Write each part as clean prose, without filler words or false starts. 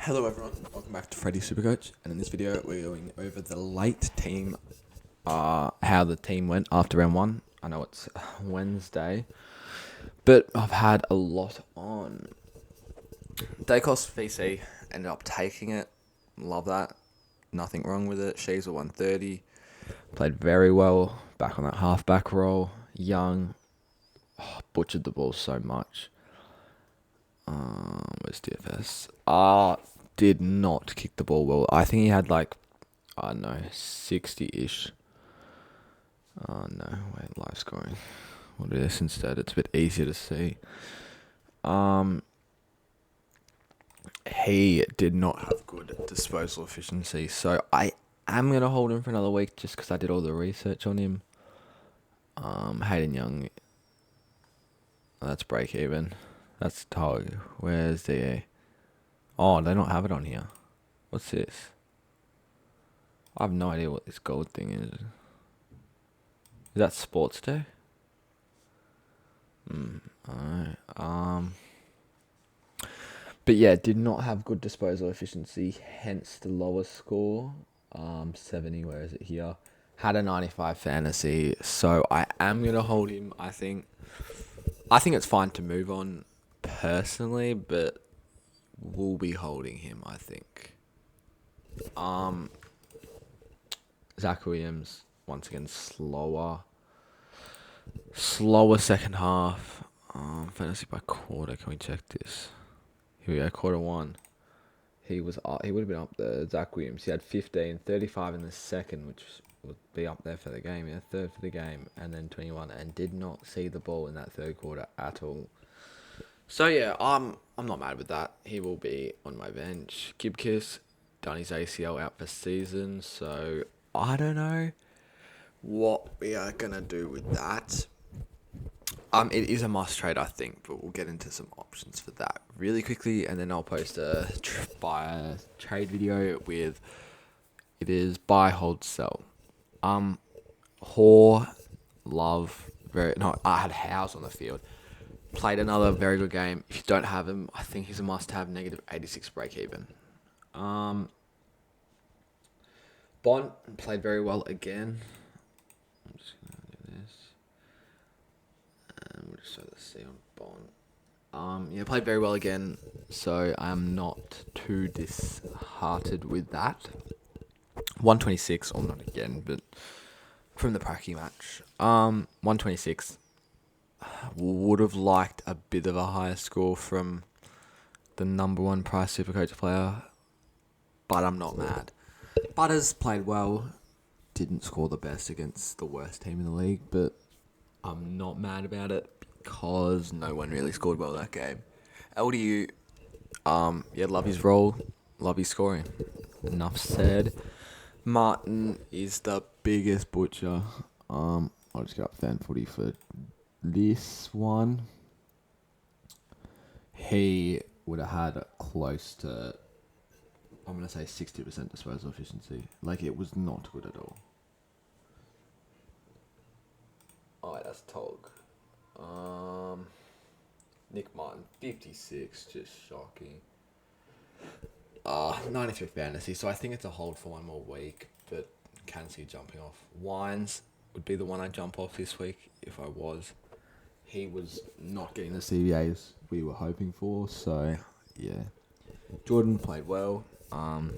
Hello everyone, welcome back to Freddy's Supercoach, and in this video we're going over the late team, how the team went after round 1. I know it's Wednesday, but I've had a lot on. Dacos VC ended up taking it, love that, nothing wrong with it. She's a 130, played very well, back on that half-back role, young, butchered the ball so much. Where's DFS? Did not kick the ball well. I think he had like, I don't know, 60-ish. Oh no, wait, live scoring. We'll do this instead. It's a bit easier to see. He did not have good disposal efficiency, so I am going to hold him for another week just because I did all the research on him. Hayden Young, that's break even. That's Tog. Where's the... Oh, they don't have it on here. What's this? I have no idea what this gold thing is. Is that Sports Day? Alright. But yeah, did not have good disposal efficiency, hence the lowest score. 70, where is it here? Had a 95 fantasy, so I am gonna hold him. I think it's fine to move on personally, but we'll be holding him, I think. Zach Williams, once again, slower second half. Fantasy by quarter, can we check this? Here we go, quarter 1. He would have been up there. Zach Williams, he had 15, 35 in the second, which would be up there for the game. Yeah, third for the game, and then 21, and did not see the ball in that third quarter at all. So yeah, I'm not mad with that. He will be on my bench. Gibkiss done his ACL out for season, so I don't know what we are gonna do with that. It is a must trade, I think, but we'll get into some options for that really quickly, and then I'll post a buy a trade video with it is buy, hold, sell. Hoare, Love, I had Howes on the field. Played another very good game. If you don't have him, I think he's a must-have. Negative 86 break even. Bond played very well again. I'm just gonna do this. And we'll just show the C on Bond. Yeah, played very well again. So I'm not too disheartened with that. 126, or not again, but from the Pracky match. 126. Would have liked a bit of a higher score from the number 1 price Supercoach player, but I'm not mad. Butters played well, didn't score the best against the worst team in the league, but I'm not mad about it because no one really scored well that game. LDU, love his role, love his scoring. Enough said. Martin is the biggest butcher. I'll just get up fan footy for this one. He would have had close to, I'm going to say 60% disposal efficiency. Like, it was not good at all. Oh, that's Tog. Nick Martin, 56, just shocking. 93 fantasy, so I think it's a hold for one more week, but can see jumping off. Wines would be the one I jump off this week if I was. He was not getting the CVAs we were hoping for, so yeah. Jordan played well. Don't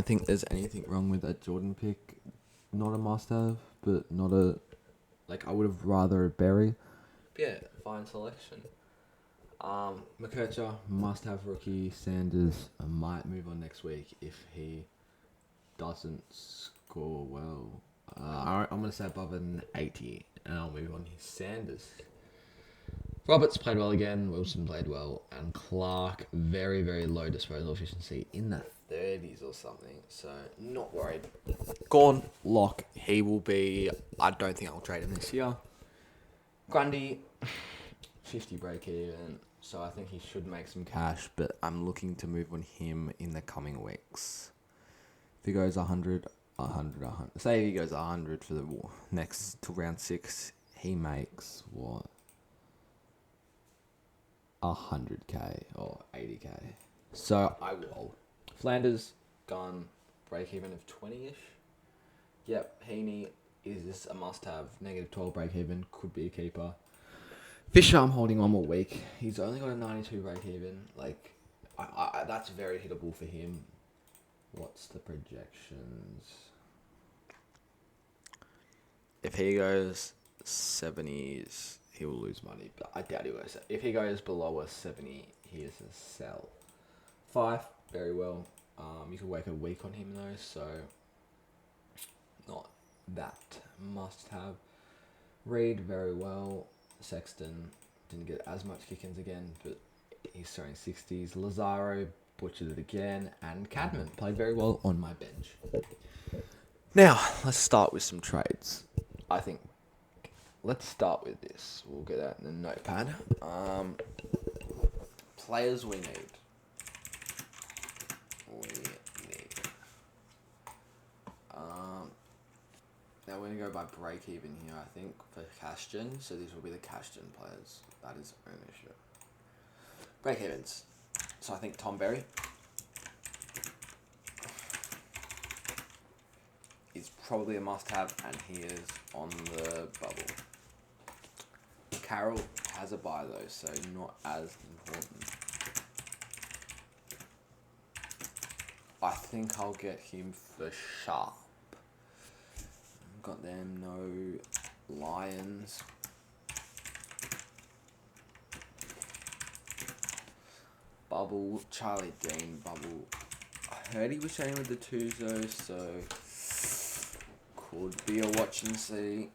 think there's anything wrong with that Jordan pick. Not a must-have, but not a... Like, I would have rather Berry. But yeah, fine selection. McKercher, must-have rookie. Sanders, I might move on next week if he doesn't score well. I'm going to say above an 80, and I'll move on. Sanders. Roberts played well again. Wilson played well. And Clark, very, very low disposal efficiency in the 30s or something. So, not worried. Gone. Lock. He will be... I don't think I'll trade him this year. Grundy, 50 break even. So, I think he should make some cash. But I'm looking to move on him in the coming weeks. If he goes 100... Say if he goes 100 for the next till round 6, he makes what? 100k or 80k. So I will. Flanders, gone, break even of 20-ish. Yep, Heaney is a must-have. -12 break even, could be a keeper. Fisher, I'm holding on more week. He's only got a 92 break even. Like, that's very hittable for him. What's the projections? If he goes 70s, he will lose money. But I doubt he will. If he goes below a 70, he is a sell. 5, very well. You could wait a week on him though, so not that must-have. Reed, very well. Sexton didn't get as much kick-ins again, but he's throwing 60s. Lazaro butchered it again, and Cadman played very well on my bench. Now, let's start with some trades. I think let's start with this. We'll get that in the notepad. Players we need. Now we're going to go by break even here, I think, for cash gen. So these will be the cash gen players. That is ownership. Break evens. So I think Tom Berry is probably a must-have, and he is on the bubble. Carroll has a buy though, so not as important. I think I'll get him for Sharp. Got them, no Lions. Bubble, Charlie Dean, bubble. I heard he was training with the twos though, so could be a watch and see.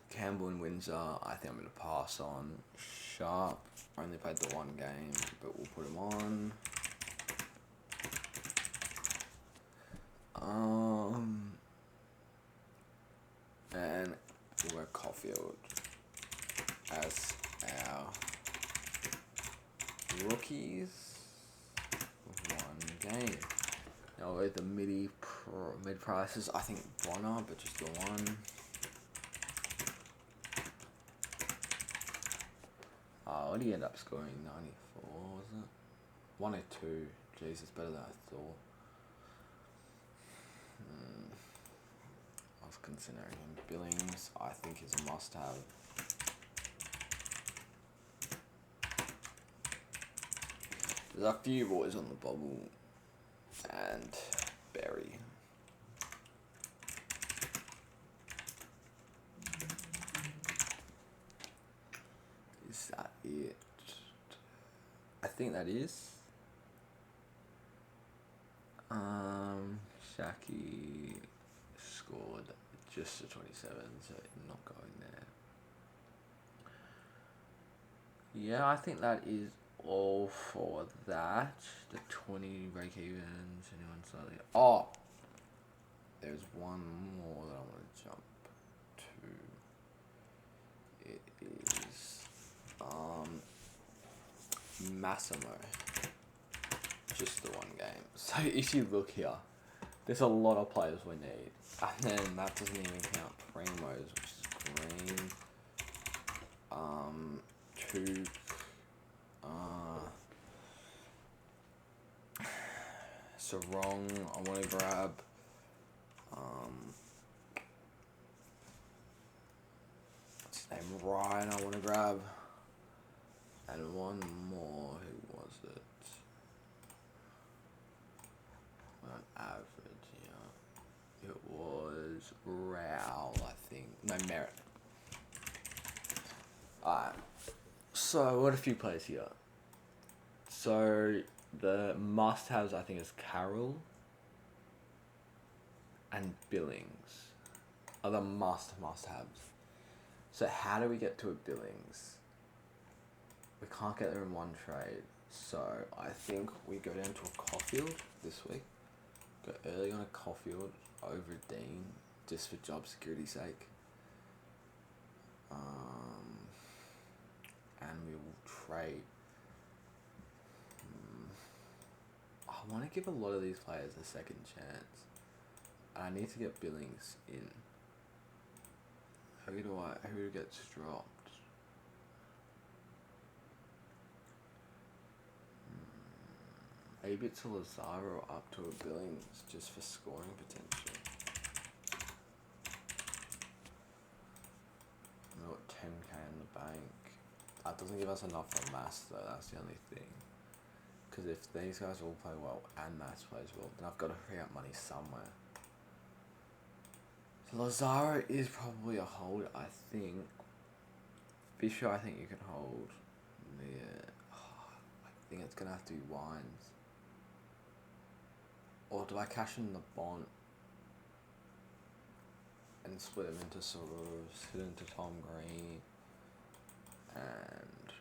Campbell and Windsor, I think I'm going to pass on. Sharp, only played the one game, but we'll put him on. And we'll go Caulfield as our rookies with one game. Now with the mid prices, I think Bonner, but just the one. What did he end up scoring? 94, was it? 102. Jeez, it's better than I thought. I was considering him. Billings, I think, is a must-have. There's a few boys on the bubble. And Berry. Is that it? I think that is. Shaki scored just a 27, so not going there. Yeah, I think that is all for that. The 20 break evens, anyone slightly. Oh, there's one more that I want to jump to. It is Massimo. Just the one game. So if you look here, there's a lot of players we need. And then that doesn't even count Primo's, which is green. Two. Sarong, I want to grab. What's his name? Ryan, I want to grab. And one more. Who was it? On average, yeah. It was Rao, I think. No, Merritt. Alright. So, what a few players here. So, the must-haves, I think, is Carroll and Billings are the must-haves. So, how do we get to a Billings? We can't get there in one trade. So, I think we go down to a Caulfield this week. Go early on a Caulfield over Dean, just for job security's sake. And we will trade. I want to give a lot of these players a second chance. I need to get Billings in. Who gets dropped? A bit to Lazaro up to a Billings just for scoring potential. We've got 10k in the bank. That doesn't give us enough for Mass though, that's the only thing. Because if these guys all play well and Mass plays well, then I've got to free up money somewhere. So Lazaro is probably a hold, I think. Fisher, I think you can hold. Yeah, I think it's going to have to be Wines. Or do I cash in the Bond and split them into sort of, sit into Tom Green and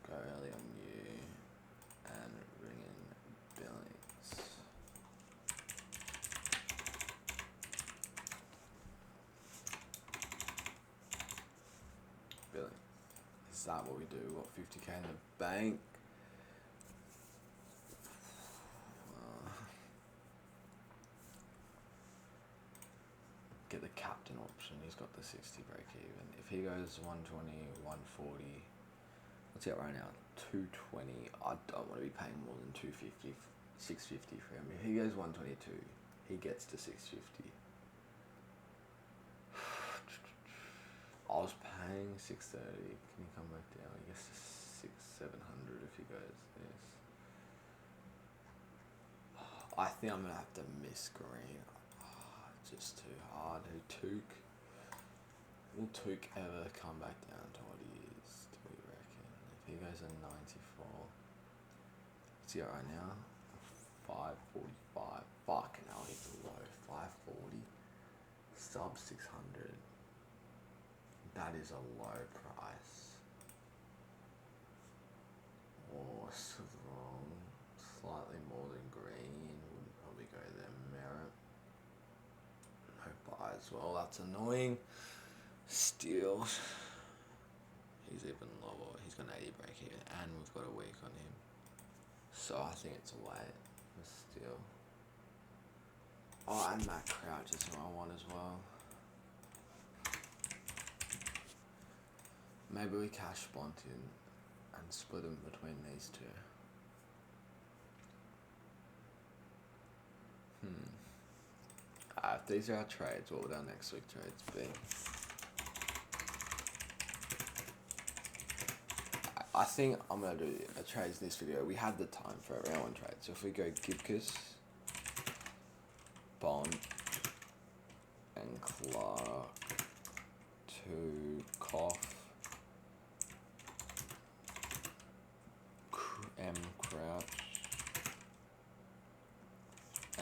go early on you and bring in Billings. Billings. Is that what we do? What, 50k in the bank? Get the captain option. He's got the 60 break even. If he goes 120, 140, what's it right now? 220. I don't want to be paying more than 250, 650 for him. If he goes 122, he gets to 650. I was paying 630. Can he come back down? I guess 700 if he goes this. I think I'm gonna have to miss Green. Just too hard. Will Took ever come back down to what he is, do we reckon? If he goes a 94, what's he at right now? 545. Fucking hell, he's low. 540. Sub 600. That is a low price. Or Strong, slightly more than Green. Wouldn't probably go there. Merit. Buy as well, that's annoying. Steele, he's even lower. He's got an 80 break even, and we've got a week on him. So I think it's a wait for Steele. Oh, and Matt Crouch is who I want as well. Maybe we cash Bontin and split them between these two. If these are our trades, what would our next week trades be? I think I'm going to do a trades in this video. We had the time for a round one trade. So if we go Gibcus, Bond, and Clark to Koff, M. Crouch,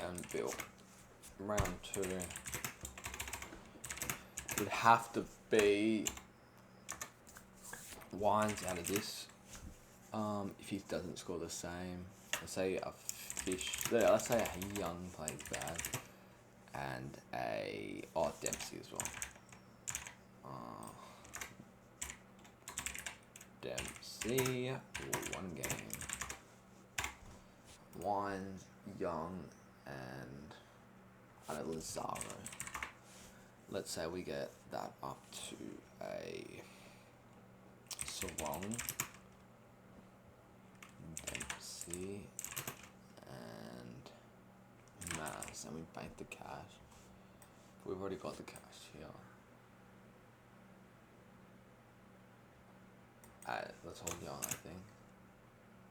and Bill. Round 2 would have to be Wines out of this. If he doesn't score the same, let's say a Fish. Let's say a Young plays bad, and a Dempsey as well. Dempsey, one game. Wines, Young, and Lazaro. Let's say we get that up to a Sarong, Dempsey, and Mass, and we bank the cash. We've already got the cash here. Let's hold Young, I think,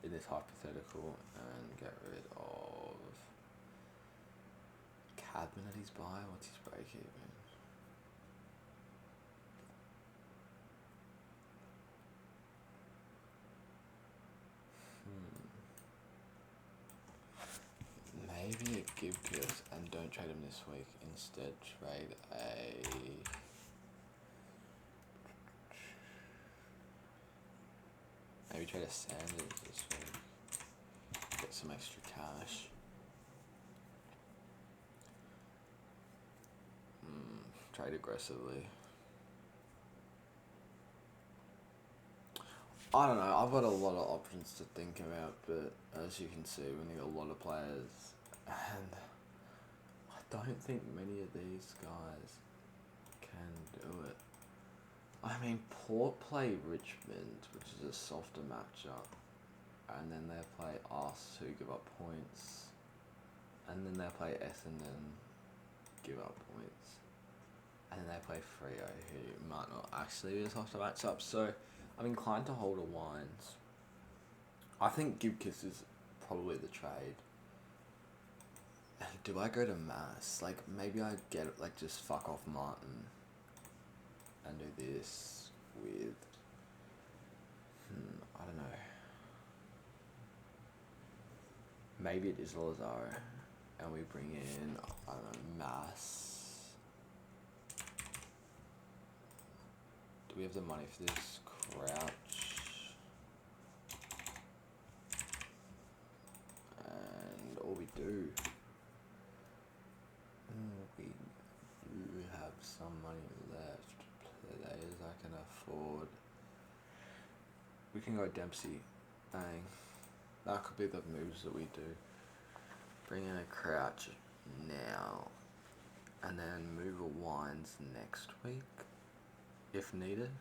in this hypothetical, and get rid of Cadman at his buy. What's his break even? Maybe a Gibcus and don't trade him this week. Instead, trade a maybe trade a Sanders this week. Get some extra cash. Trade aggressively. I don't know, I've got a lot of options to think about, but as you can see, we've got a lot of players, and I don't think many of these guys can do it. I mean, Port play Richmond, which is a softer matchup, and then they play us, who give up points, and then they play Essendon, give up points, and then they play Freo, who might not actually be a softer matchup. So, I'm inclined to hold a Wines. I think Gibkiss is probably the trade. Do I go to Mass? Like, maybe I get, like, just fuck off Martin and do this with, I don't know. Maybe it is Lazaro, and we bring in, I don't know, Mass. Do we have the money for this? Crouch. And all we do, we do have some money left. Players I can afford. We can go Dempsey. Bang. That could be the moves that we do. Bring in a Crouch now. And then move a Wines next week, if needed.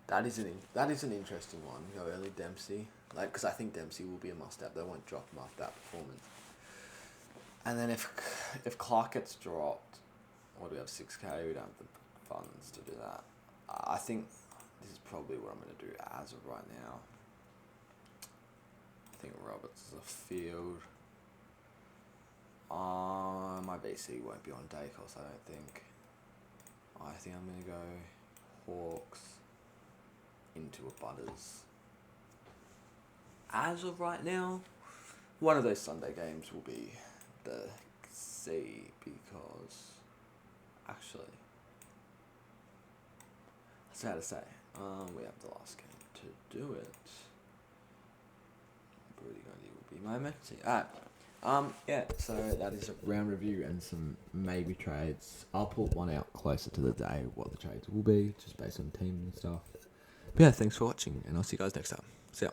That is an interesting one. Go early Dempsey. Like, because I think Dempsey will be a must-have. They won't drop him after that performance. And then if Clark gets dropped, what do we have, 6K? We don't have the funds to do that. I think this is probably what I'm going to do as of right now. I think Roberts is a field. My BC won't be on Dacos, I don't think. I think I'm going to go Hawks into a Butters. As of right now, one of those Sunday games will be the C, because actually, that's how to say. We have the last game to do it. Brody Gundy will be my Messi. Alright. Yeah, so that is a round review and some maybe trades. I'll put one out closer to the day, what the trades will be, just based on team and stuff. But yeah, thanks for watching, and I'll see you guys next time. See ya.